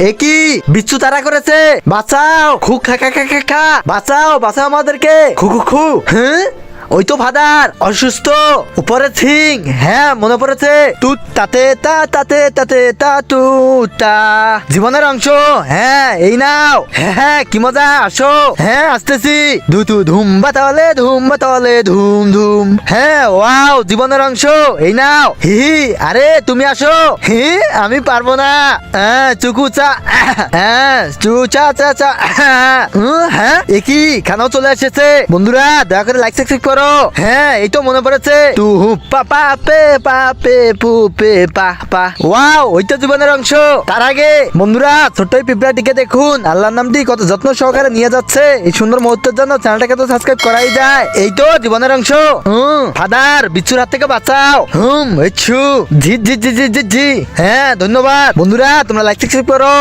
একই বিচ্ছু তারা করেছে, বাঁচাও, খু খা খা খা খা খা, বাঁচাও বাঁচাও আমাদেরকে, খু খু খু। হ্যাঁ ওই তো ফাদার অসুস্থ, উপরে থিং, হ্যাঁ মনে পড়েছে, তু তাতে তা তাতে তাতে তা তু তা, জীবনের অংশ, হ্যাঁ এই নাও, হ্যাঁ কি মজা, আসো, হ্যাঁ আসতেছি, ধু তু ধুম বাতালে ধুম ধুম, হ্যাঁ ওয়াও জীবনের অংশ, এই নাও, হি হি, আরে তুমি আসো, হি আমি পারবো না, হ্যাঁ চুকু চা, হ্যাঁ চু চা চা চা, হ্যাঁ একই খানাও চলে এসেছে, বন্ধুরা দয়া করে লাইক সাবস্ক্রাইব করো, হ্যাঁ এই তো মনে পড়েছে, তু হু পা পা পে পু পে পা পা, ওয়াও ওই তো জীবনের অংশ। তার আগে বন্ধুরা ছোট্ট এই পিঁপড়াটিকে দেখুন, আল্লাহর নামটি কত যত্ন সহকারে নিয়ে যাচ্ছে, এই সুন্দর মুহূর্তের জন্য চ্যানেলটাকে তো সাবস্ক্রাইব করাই যায়, এই তো জীবনের অংশ। ফাদার বিচ্ছুর হাত থেকে বাঁচাও, ইচ্ছু জি জি জি জি জি জি, হ্যাঁ ধন্যবাদ বন্ধুরা, তোমরা লাইক সাবস্ক্রাইব করো।